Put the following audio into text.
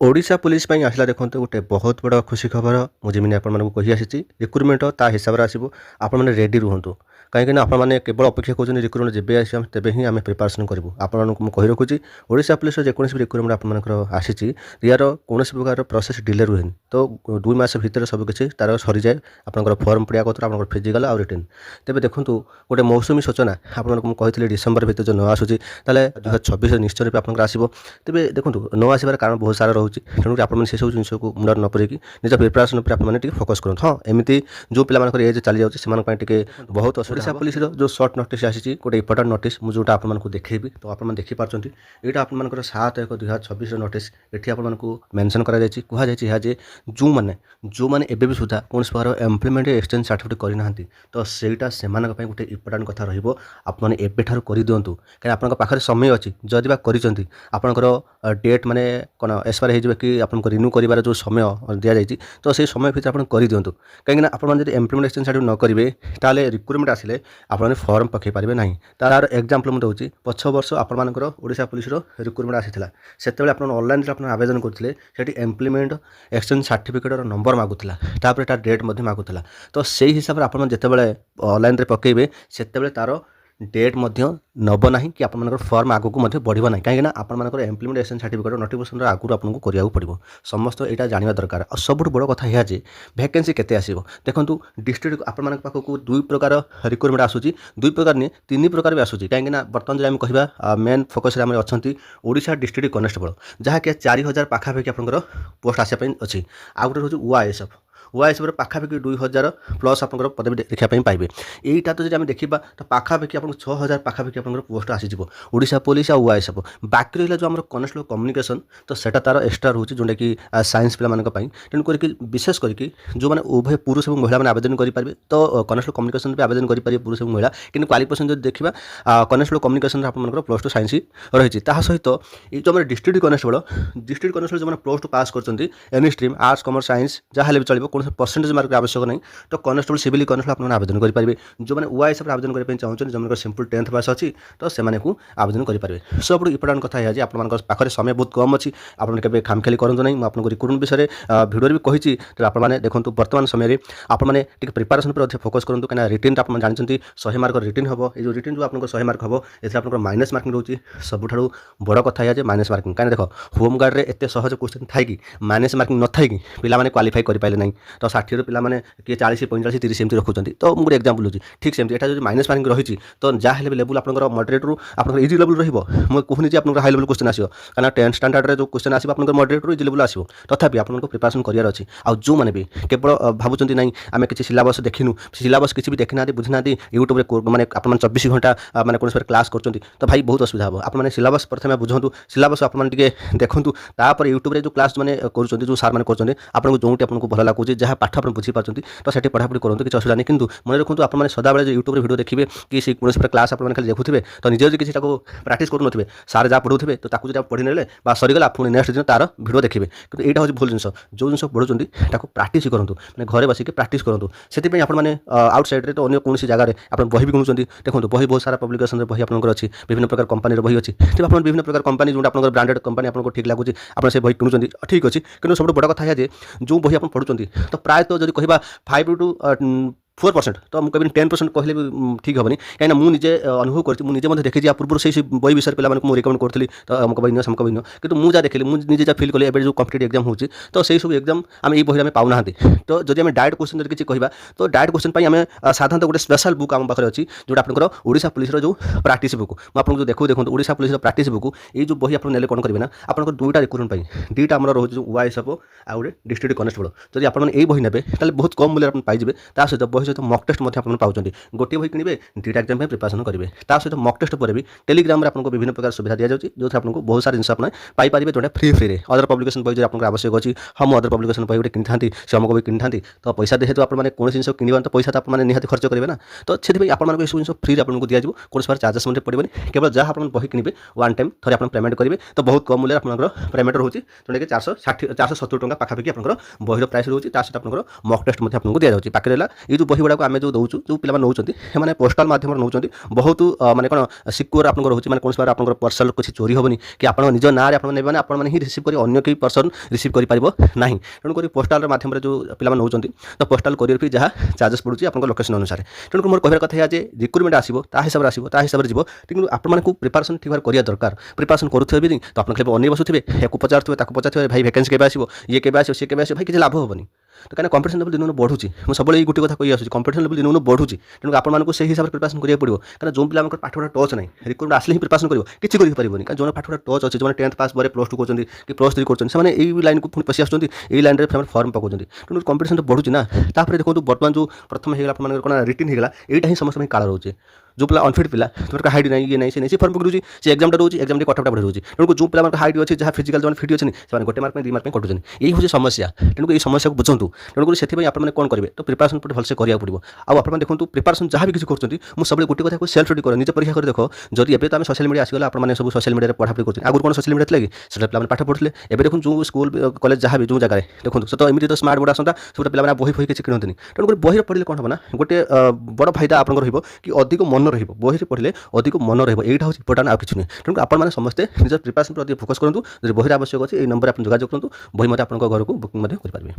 Odisha police ପାଇଁ ଆସିଲା ଦେଖନ୍ତୁ ଗୋଟେ ବହୁତ ବଡ଼ ଖୁସି ଖବର ମୁଁ ଯେମିତି ଆପଣମାନଙ୍କୁ କହି ଆସିଛି ରିକ୍ରୁଟମେଣ୍ଟ ତା ହିସାବରେ ଆସିବ ଆପଣମାନେ ରେଡ଼ି ରୁହନ୍ତୁ କାହିଁକିନା ଆପଣମାନେ କେବଳ ଅପେକ୍ଷା କରୁଛନ୍ତି ରିକ୍ରୁଟମେଣ୍ଟ ଯେବେ ଆସିବ ତେବେ ହିଁ ଆମେ ପ୍ରିପାରେସନ୍ କରିବୁ ଆପଣମାନଙ୍କୁ ମୁଁ କହି ରଖୁଛି ଓଡ଼ିଶା ପୁଲିସର ଯେକୌଣସି ବି ରିକ୍ରୁଟମେଣ୍ଟ ଆପଣମାନଙ୍କର ଆସିଛି ୟାର କୌଣସି ପ୍ରକାର ପ୍ରୋସେସ୍ ଡିଲେ ରୁହେନି ତ 2 ମାସ ଭିତରେ ସବୁ କିଛି ତାର ସରିଯାଏ ଆପଣଙ୍କର ଫର୍ମ ପଡ଼ିବା କଥା ଆପଣଙ୍କର ଫିଜିକାଲ ଆଉ ରିଟର୍ନ ତେବେ ଦେଖନ୍ତୁ ଗୋଟେ ମୌସୁମୀ ସୂଚନା ଆପଣମାନଙ୍କୁ ମୁଁ କହିଥିଲି ଡିସେମ୍ବର ଭିତରେ ଯେଉଁ ନ ଆସୁଛି ତାହେଲେ 2026 ନିଶ୍ଚୟ ରୂପେ ଆପଣଙ୍କର ଆସିବ ତେବେ ଦେଖନ୍ତୁ ନ ଆସିବାର କାରଣ ବହୁତ ସାରା ରହୁଛି ତେଣୁକରି ଆପଣମାନେ ସେସବୁ ଜିନିଷକୁ ମୁଣ୍ଡରେ ନ ପୁରେଇକି ନିଜ ପ୍ରିପାରେସନ୍ ଉପରେ ଆପଣମାନେ ଟିକେ ଫୋକସ୍ କରନ୍ତୁ ହଁ ଏମିତି ଯେଉଁ ପିଲାମାନଙ୍କର ଏଜ୍ ଚାଲିଯାଉଛି ସେମାନଙ୍କ ପାଇଁ ଟିକେ ବହୁତ ଓଡ଼ିଶା ପୁଲିସର ଯେଉଁ ସର୍ଟ ନୋଟିସ୍ ଆସିଛି ଗୋଟେ ଇମ୍ପୋର୍ଟାଣ୍ଟ ନୋଟିସ୍ ମୁଁ ଯେଉଁଟା ଆପଣମାନଙ୍କୁ ଦେଖେଇବି ତ ଆପଣମାନେ ଦେଖିପାରୁଛନ୍ତି ଏଇଟା ଆପଣମାନଙ୍କର 7/1/2026ର ନୋଟିସ୍ ଏଠି ଆପଣମାନଙ୍କୁ ମେନସନ୍ କରାଯାଇଛି କୁହାଯାଇଛି ଏହା ଯେ ଯେଉଁମାନେ ଏବେ ବି ସୁଦ୍ଧା କୌଣସି ପ୍ରକାର ଏମ୍ପ୍ଲୟମେଣ୍ଟ ଏକ୍ସଚେଞ୍ଜ ସାର୍ଟିଫିକେଟ୍ କରିନାହାନ୍ତି ତ ସେଇଟା ସେମାନଙ୍କ ପାଇଁ ଗୋଟେ ଇମ୍ପୋର୍ଟାଣ୍ଟ କଥା ରହିବ ଆପଣମାନେ ଏବେଠାରୁ କରିଦିଅନ୍ତୁ କାହିଁକି ଆପଣଙ୍କ ପାଖରେ ସମୟ ଅଛି ଯଦି ବା କରିଛନ୍ତି ଆପଣଙ୍କର ଡେଟ୍ ମାନେ କ'ଣ ଏକ୍ସପାୟାର ହେଇଯିବ କି ଆପଣଙ୍କୁ ରିନ୍ୟୁ କରିବାର ଯେଉଁ ସମୟ ଦିଆଯାଇଛି ତ ସେଇ ସମୟ ଭିତରେ ଆପଣ କରିଦିଅନ୍ତୁ କାହିଁକିନା ଆପଣମାନେ ଯଦି ଏମ୍ପ୍ଲୟମେଣ୍ଟ ଏକ୍ସଚେଞ୍ଜ ସାର୍ଟିଫିକେଟ୍ ନ କରିବେ ତାହେଲେ ରିକ୍ରୁଟମେଣ୍ଟ ଆସିଲେ ଆପଣମାନେ ଫର୍ମ ପକାଇ ପାରିବେ ନାହିଁ ତାର ଏକ୍ଜାମ୍ପଲ୍ ମୁଁ ଦେଉଛି ପଛ ବର୍ଷ ଆପଣମାନଙ୍କର ଓଡ଼ିଶା ପୁଲିସର ରିକ୍ରୁଟମେଣ୍ଟ ଆସିଥିଲା ସେତେବେଳେ ଆପଣ ଅନଲାଇନ୍ରେ ଆପଣ ଆବେଦନ କରୁଥିଲେ ସେଠି ଏମ୍ପ୍ଲୟମେଣ୍ଟ ଏକ୍ସଚେଞ୍ଜ ସାର୍ଟିଫିକେଟ୍ର ନମ୍ବର ମାଗୁଥିଲା ତାପରେ ତା ଡେଟ୍ ମଧ୍ୟ ମାଗୁଥିଲା ତ ସେଇ ହିସାବରେ ଆପଣ ଯେତେବେଳେ ଅନଲାଇନ୍ରେ ପକାଇବେ ସେତେବେଳେ ତାର ଡେଟ୍ ମଧ୍ୟ ନେବ ନାହିଁ କି ଆପଣମାନଙ୍କର ଫର୍ମ ଆଗକୁ ମଧ୍ୟ ବଢ଼ିବ ନାହିଁ କାହିଁକିନା ଆପଣମାନଙ୍କର ଏମ୍ପ୍ଲୟମେଣ୍ଟ ଏକ୍ସଚେଞ୍ଜ ସାର୍ଟିଫିକେଟ୍ ନୋଟିଫିକେସନ୍ର ଆଗରୁ ଆପଣଙ୍କୁ କରିବାକୁ ପଡ଼ିବ ସମସ୍ତ ଏଇଟା ଜାଣିବା ଦରକାର ଆଉ ସବୁଠୁ ବଡ଼ କଥା ଏହା ଯେ ଭ୍ୟାକେନ୍ସି କେତେ ଆସିବ ଦେଖନ୍ତୁ ଡିଷ୍ଟ୍ରିକ୍ଟ ଆପଣମାନଙ୍କ ପାଖକୁ 2 ପ୍ରକାର ରିକ୍ରୁଟମେଣ୍ଟ ଆସୁଛି 2 ପ୍ରକାର ନୁହେଁ 3 ପ୍ରକାର ବି ଆସୁଛି କାହିଁକିନା ବର୍ତ୍ତମାନ ଯଦି ଆମେ କହିବା ମେନ୍ ଫୋକସ୍ରେ ଆମେ ଅଛନ୍ତି ଓଡ଼ିଶା ଡିଷ୍ଟ୍ରିକ୍ଟ କନେଷ୍ଟବଳ ଯାହାକି 4000 ପାଖାପାଖି ଆପଣଙ୍କର ପୋଷ୍ଟ ଆସିବା ପାଇଁ ଅଛି ଆଉ ଗୋଟେ ହେଉଛି ଓଆଇଏସ୍ଏଫ୍ ଓଆଇଏସ୍ଏଫ୍ର ପାଖାପାଖି 2000 ପ୍ଲସ୍ ଆପଣଙ୍କର ପଦବୀ ଦେଖିବା ପାଇଁ ପାଇବେ ଏଇଟା ତ ଯଦି ଆମେ ଦେଖିବା ତ ପାଖାପାଖି ଆପଣଙ୍କୁ 6000 ପାଖାପାଖି ଆପଣଙ୍କର ପୋଷ୍ଟ ଆସିଯିବ ଓଡ଼ିଶା ପୋଲିସ ଆଉ ଓଆଇଏସ୍ଏଫ୍ ବାକି ରହିଲା ଯେଉଁ ଆମର କନେଷ୍ଟବଳ କମ୍ୟୁନିକେସନ୍ ତ ସେଟା ତାର ଏକ୍ସଟ୍ରା ରହୁଛି ଯେଉଁଟାକି ସାଇନ୍ସ ପିଲାମାନଙ୍କ ପାଇଁ ତେଣୁ କରିକି ବିଶେଷ କରିକି ଯେଉଁମାନେ ଉଭୟ ପୁରୁଷ ଏବଂ ମହିଳାମାନେ ଆବେଦନ କରିପାରିବେ ତ କନେଷ୍ଟବଳ କମ୍ୟୁନିକେସନ୍ ବି ଆବେଦନ କରିପାରିବେ ପୁରୁଷ ଏବଂ ମହିଳା କିନ୍ତୁ କ୍ୱାଲିଫିକେସନ୍ ଯଦି ଦେଖିବା କନେଷ୍ଟବଳ କମ୍ୟୁନିକେସନ୍ରେ ଆପଣମାନଙ୍କର +2 ସାଇନ୍ସ ରହିଛି ତାହା ସହିତ ଏଇ ଯେଉଁ ଆମର ଡିଷ୍ଟ୍ରିକ୍ଟ କନେଷ୍ଟବଳ ଯେଉଁମାନେ +2 ପାସ୍ କରିଛନ୍ତି any stream arts commerce science ଯାହା ହେଲେ ବି ଚଳିବ କୌଣସି ପରସେଣ୍ଟେଜ୍ ମାର୍କର ଆବଶ୍ୟକ ନାହିଁ ତ କନେଷ୍ଟବଳ ସିଭିଲ୍ କନେଷ୍ଟବଳ ଆପଣମାନେ ଆବେଦନ କରିପାରିବେ ଯେଉଁମାନେ ଓଆଇଏସ୍ଏଫ୍ରେ ଆବେଦନ କରିବା ପାଇଁ ଚାହୁଁଛନ୍ତି ଯେଉଁମାନଙ୍କର ସିମ୍ପଲ୍ 10th ପାସ୍ ଅଛି ତ ସେମାନଙ୍କୁ ଆବେଦନ କରିପାରିବେ ସବୁଠୁ ଇମ୍ପୋର୍ଟାଣ୍ଟ କଥା ଏହା ଯେ ଆପଣମାନଙ୍କ ପାଖରେ ସମୟ ବହୁତ କମ୍ ଅଛି ଆପଣମାନେ କେବେ ଖାମଖିଆଲି କରନ୍ତୁ ନାହିଁ ମୁଁ ଆପଣଙ୍କୁ ରିକ୍ରୁଟମେଣ୍ଟ ବିଷୟରେ ଭିଡ଼ିଓରେ ବି କହିଛି ତେଣୁ ଆପଣମାନେ ଦେଖନ୍ତୁ ବର୍ତ୍ତମାନ ସମୟରେ ଆପଣମାନେ ଟିକେ ପ୍ରିପାରେସନ୍ ଉପରେ ଅଧିକ ଫୋକସ୍ କରନ୍ତୁ କାହିଁକିନା ରିଟିନ୍ଟା ଆପଣ ଜାଣିଛନ୍ତି 100 ମାର୍କର ରିଟିନ୍ ହେବ ଏଇ ଯେଉଁ ରିଟିନ୍ ଯେଉଁ ଆପଣଙ୍କର 100 ମାର୍କ ହେବ ଏଥିରେ ଆପଣଙ୍କର ମାଇନସ୍ ମାର୍କିଂ ରହୁଛି ସବୁଠାରୁ ବଡ଼ କଥା ଏହା ଯେ ମାଇନସ୍ ମାର୍କିଂ କାହିଁକିନା ଦେଖ ହୋମଗାର୍ଡ଼ରେ ଏତେ ସହଜ କ୍ୱେଶ୍ଚନ୍ ଥାଇକି ମାଇନସ୍ ମାର୍କିଂ ନଥାଇକି ପିଲାମାନେ କ୍ୱାଲିଫାଇ କରିପାରିଲେ ନାହିଁ ତ 60ରୁ ପିଲାମାନେ କିଏ 40 45 30 ଏମିତି ରଖୁଛନ୍ତି ତ ମୁଁ ଗୋଟେ ଏକ୍ଜାମ୍ପଲ୍ ଦେଉଛି ଠିକ୍ ସେମିତି ଏଟା ଯଦି ମାଇନସ୍ ମାର୍କିଂ ରହିଛି ତ ଯାହା ହେଲେ ବି ଲେବୁଲ୍ ଆପଣଙ୍କର ମଡରେଟ୍ରୁ ଆପଣଙ୍କର ଇଜି ଲେବୁଲ୍ ରହିବ ମୁଁ କହୁନି ଯେ ଆପଣଙ୍କର ହାଇ ଲେବୁଲ୍ କ୍ୱେଶ୍ଚନ୍ ଆସିବ କାରଣ 10th ଷ୍ଟାଣ୍ଡାର୍ଡ଼ରେ ଯେଉଁ କ୍ୱେଶ୍ଚନ୍ ଆସିବ ଆପଣଙ୍କର ମଡରେଟ୍ରୁ ଇଜି ଲେବୁଲ୍ ଆସିବ ତଥାପି ଆପଣଙ୍କୁ ପ୍ରିପାରେସନ୍ କରିବାର ଅଛି ଆଉ ଯେଉଁମାନେ ବି କେବଳ ଭାବୁଛନ୍ତି ନାହିଁ ଆମେ କିଛି ସିଲାବସ୍ ଦେଖିନୁ ସିଲାବସ୍ କିଛି ବି ଦେଖିନାହାନ୍ତି ବୁଝିନାହାନ୍ତି ୟୁଟ୍ୟୁବରେ ମାନେ ଆପଣମାନେ 24 ଘଣ୍ଟା ମାନେ କୌଣସି କ୍ଲାସ୍ କରୁଛନ୍ତି ତ ଭାଇ ବହୁତ ଅସୁବିଧା ହେବ ଆପଣମାନେ ସିଲାବସ୍ ପ୍ରଥମେ ବୁଝନ୍ତୁ ସିଲାବସ୍ ଆପଣମାନେ ଟିକେ ଦେଖନ୍ତୁ ତାପରେ ୟୁଟ୍ୟୁବରେ ଯେଉଁ କ୍ଲାସ୍ ମାନେ କରୁଛନ୍ତି ଯେଉଁ ସାର୍ମାନେ କରୁଛନ୍ତି ଆପଣଙ୍କୁ ଯେଉଁଠି ଆପଣଙ୍କୁ ଭଲ ଲାଗୁଛି ଯାହା ପାଠ ଆପଣ ବୁଝିପାରୁଛନ୍ତି ତ ସେଠି ପଢ଼ାପଢ଼ି କରନ୍ତୁ କିଛି ଅସୁବିଧା ନାହିଁ କିନ୍ତୁ ମନେ ରଖନ୍ତୁ ଆପଣମାନେ ସଦାବେଳେ ଯେ ୟୁଟ୍ୟୁବରେ ଭିଡ଼ିଓ ଦେଖିବେ କି ସେ କୌଣସି ପ୍ରକାର କ୍ଲାସ୍ ଆପଣମାନେ ଖାଲି ଦେଖୁଥିବେ ତ ନିଜେ ଯଦି କିଛି ତାକୁ ପ୍ରାକ୍ଟିସ୍ କରୁନଥିବେ ସାର୍ ଯାହା ପଢ଼ୁଥିବେ ତ ତାକୁ ଯଦି ପଢ଼ି ନେଲେ ବା ସରିଗଲା ପୁଣି ନେକ୍ସଟ ଦିନ ତାର ଭିଡ଼ିଓ ଦେଖିବେ କିନ୍ତୁ ଏଇଟା ହେଉଛି ଭୁଲ ଜିନିଷ ଯେଉଁ ଜିନିଷ ପଢ଼ୁଛନ୍ତି ତାକୁ ପ୍ରାକ୍ଟିସ୍ କରନ୍ତୁ ମାନେ ଘରେ ବସିକି ପ୍ରାକ୍ଟିସ୍ କରନ୍ତୁ ସେଥିପାଇଁ ଆପଣମାନେ ଆଉଟ୍ ସାଇଡ଼୍ରେ ତ ଅନ୍ୟ କୌଣସି ଜାଗାରେ ଆପଣ ବହି ବି କିଣୁଛନ୍ତି ଦେଖନ୍ତୁ ବହି ବହୁତ ସାରା ପବ୍ଲିକେସନ୍ରେ ବହି ଆପଣଙ୍କର ଅଛି ବିଭିନ୍ନ ପ୍ରକାର କମ୍ପାନୀର ବହି ଅଛି ତେବେ ଆପଣ ବିଭିନ୍ନ ପ୍ରକାର କମ୍ପାନୀ ଯେଉଁଟା ଆପଣଙ୍କର ବ୍ରାଣ୍ଡେଡ଼ କମ୍ପାନୀ ଆପଣଙ୍କୁ ଠିକ୍ ଲାଗୁଛି ଆପଣ ସେ ବହି କିଣୁଛନ୍ତି ଠିକ୍ ଅଛି କିନ୍ତୁ ସବୁଠୁ ବଡ଼ କଥା ଏହା ଯେ ଯେଉଁ ବହି ଆପଣ ପଢ଼ୁଛନ୍ତି ତ ପ୍ରାୟତଃ ଯଦି କହିବା 5 to 4% ତ ମୁଁ କହିବିନି 10% କହିଲେ ବି ଠିକ୍ ହେବନି କାହିଁକିନା ମୁଁ ନିଜେ ଅନୁଭବ କରିଛି ମୁଁ ନିଜେ ମଧ୍ୟ ଦେଖିଛି ୟା ପୂର୍ବରୁ ସେଇ ବହି ବିଷୟରେ ପିଲାମାନଙ୍କୁ ମୁଁ ରିକମେଣ୍ଡ କରୁଥିଲି ତ ଅମୁକ ବହି ନିଅ ସମୁକ ବହି ନିଅ କିନ୍ତୁ ମୁଁ ଯାହା ଦେଖିଲି ମୁଁ ନିଜେ ଯାହା ଫିଲ୍ କଲି ଏବେ ଯେଉଁ କମ୍ପିଟେଟିଭ୍ ଏକ୍ଜାମ୍ ହେଉଛି ତ ସେଇ ସବୁ ଏକ୍ଜାମ୍ ଆମେ ଏଇ ବହିରେ ଆମେ ପାଉନାହାନ୍ତି ତ ଯଦି ଆମେ ଡାଇରେକ୍ଟ କ୍ୱେଶ୍ଚନ୍ ଯଦି କିଛି କହିବା ତ ଡାଇରେକ୍ଟ କ୍ୱେଶ୍ଚନ୍ ପାଇଁ ଆମେ ସାଧାରଣତଃ ଗୋଟେ ସ୍ପେଶାଲ୍ ବୁକ୍ ଆମ ପାଖରେ ଅଛି ଯେଉଁଟା ଆପଣଙ୍କର ଓଡ଼ିଶା ପୁଲିସର ଯେଉଁ ପ୍ରାକ୍ଟିସ୍ ବୁକ୍ ମୁଁ ଆପଣଙ୍କୁ ଯେଉଁ ଦେଖନ୍ତୁ ଓଡ଼ିଶା ପୁଲିସର ପ୍ରାକ୍ଟିସ୍ ବୁକ୍ ଏଇ ଯେଉଁ ବହି ଆପଣ ନେଲେ କ'ଣ କରିବେ ନା ଆପଣଙ୍କର 2ଟା ରିକ୍ରୁଟମେଣ୍ଟ ପାଇଁ 2ଟା ଆମର ରହୁଛି ଯେଉଁ ଓଆଇଏସ୍ଏଫ୍ ଆଉ ଗୋଟେ ଡିଷ୍ଟ୍ରିକ୍ଟ କନେଷ୍ଟବଳ ଯଦି ଆପଣମାନେ ଏଇ ବହି ନେବେ ତାହେଲେ ବହୁତ କମ୍ ମୂଲ୍ୟରେ ଆପଣ ପାଇଯିବେ ତା ସହିତ ବହି ସହିତ ମକ୍ ଟେଷ୍ଟ ମଧ୍ୟ ଆପଣ ପାଉଛନ୍ତି ଗୋଟିଏ ବହି କିଣିବେ 2ଟା ଏକ୍ଜାମ୍ ପାଇଁ ପ୍ରିପାରେସନ୍ କରିବେ ତା ସହିତ ମକ୍ ଟେଷ୍ଟ ପରେ ବି ଟେଲିଗ୍ରାମରେ ଆପଣଙ୍କୁ ବିଭିନ୍ନ ପ୍ରକାର ସୁବିଧା ଦିଆଯାଉଛି ଯେଉଁଥିରେ ଆପଣଙ୍କୁ ବହୁତ ସାରା ଜିନିଷ ଆପଣ ପାଇପାରିବେ ଯେଉଁଟା ଫ୍ରିରେ ଅଦର ପବ୍ଲିକେସନ୍ ବହି ଯଦି ଆପଣଙ୍କର ଆବଶ୍ୟକ ଅଛି ହଁ ମୁଁ ଅଦର ପବ୍ଲିକେସନ୍ ବହି ଗୋଟେ କିଣିଥାନ୍ତି ସେ ଅମୁକ ବହି କିଣିଥାନ୍ତି ତ ପଇସା ଯେହେତୁ ଆପଣମାନେ କୌଣସି ଜିନିଷ କିଣିବା ତ ପଇସା ତ ଆପଣମାନେ ନିହାତି ଖର୍ଚ୍ଚ କରିବେ ନା ତ ସେଥିପାଇଁ ଆପଣମାନଙ୍କୁ ଏସବୁ ଜିନିଷ ଫ୍ରିରେ ଆପଣଙ୍କୁ ଦିଆଯିବ କୌଣସି ପ୍ରକାର ଚାର୍ଜେସ୍ ମଧ୍ୟ ପଡ଼ିବନି କେବଳ ଯାହା ଆପଣ ବହି କିଣିବେ ୱାନ୍ ଟାଇମ୍ ଥରେ ଆପଣ ପେମେଣ୍ଟ କରିବେ ତ ବହୁତ କମ୍ ମୂଲ୍ୟରେ ଆପଣଙ୍କର ପେମେଣ୍ଟ ରହୁଛି ଯେଉଁଟାକି 470 ଟଙ୍କା ପାଖାପାଖି ଆପଣଙ୍କର ବହିର ପ୍ରାଇସ୍ ରହୁଛି ତା ସହିତ ଆପଣଙ୍କର ମକ୍ ଟେଷ୍ଟ ମଧ୍ୟ ଆପଣଙ୍କୁ ଦିଆଯାଉଛି ବାକି ରହିଲା ଏଇ ଯେଉଁ ବହି बही गुड़ाक आम जो दौचु जो पिला नौकरी से पोस्टाल माध्यम नौकरी बहुत माने कौन सिक्योर आप रोचे मैंने कौन बार आप पर्सनल किसी चोरी हेनी कि आप निज ना आपने आपने ही रिसीव कर अन्य कई पर्सन रिसीव करना तेणुक पोस्टाल माध्यम जो पिला नौकरी तो पोस्टाल कोरियर फी जहाँ चार्जेस पड़ुଛି आप लोकेशन अनुसार तेणुक मोर कहर कथा जे रिक्रुटमेंट आसो हिसाब से हिसाब से लेकिन आपको प्रिपारेसन ठीक भाव करा दरकार प्रिपारेसन करुवे भी तो आप खाली अनेक बसुवे या पचारे भाई वैकेंसी के आसो ये के सी के भाई किसी लाभ हेनी तो कहीं कॉम्पिटिशन लेवल दिन बढ़ुची मुझे सब गोटे कथा कही आसूँ कॉम्पिटिशन लेवल दिन बढ़ुची तेणु आपको से हिसाब से प्रिपारेसन करा पड़ो कहीं जो पिला पाठ पढ़ा टच नहीं रिक्रुटमेंट आसले ही प्रिपारेसन कर किसी करें कहीं जो पाठ पढ़ा टच अच्छे जो 10th पास +2 कर कि +3 कर लाइन को पुणी पशि आसुँच लाइन में फर्म पकाउं तेणु कॉम्पिटिशन तो बढ़ुची ना देखो बर्तमान जो प्रथम होगा कौन रिटिन होगा यहाँ ही समस्त काल रोचे जो पिला अनफिट पिला तुम हाइट नहीं ये नहीं से फर्म पकड़ से एग्जाम रोचे एग्जाम कटअपटा बढ़ी रोचे तेणु जो पिला हाइट अच्छे जहाँ फिजिकल जो फिट अच्छे से गोटे मार्क 2 मार्क कटुच्च यही हूँ समस्या तेणुक ये समस्या को बुझंतु तेणुक से आपने कौन करेंगे तो प्रिपारेसन पर भलसे करा पड़ो आप देखो प्रिपारेसन जहाँ भी किसी कर सब गोटे कथा सेल्फ स्टडी कर निज परीक्षा कर देख जदि एवं तो आम सोशल मीडिया आसगला आपने सब सोशल मीडिया पढ़ापढ़ी कर आगुरी कौन सोशल मीडिया थी से पे पाठ पढ़ुले एवं देखो जो स्कूल कॉलेज जहाँ भी जो जगह देखो तो एमती तो स्मार्ट बोर्ड आसता सब पे बही फही किसी किणती तेणुक बही पढ़ले कौन हम ना गोटे बड़ फायदा आपको कि अधिक मन रही पढ़ले अधिक मन रहा हूँ इंपोर्टाट आ कि नहीं तेणुक आपने समस्ते निज प्रिपारेसन पर फोकस करूँ जब बही आवश्यक अच्छे ये नंबर आप जोगाजोग करूँ बही मत आप घर को बुकिंग करेंगे।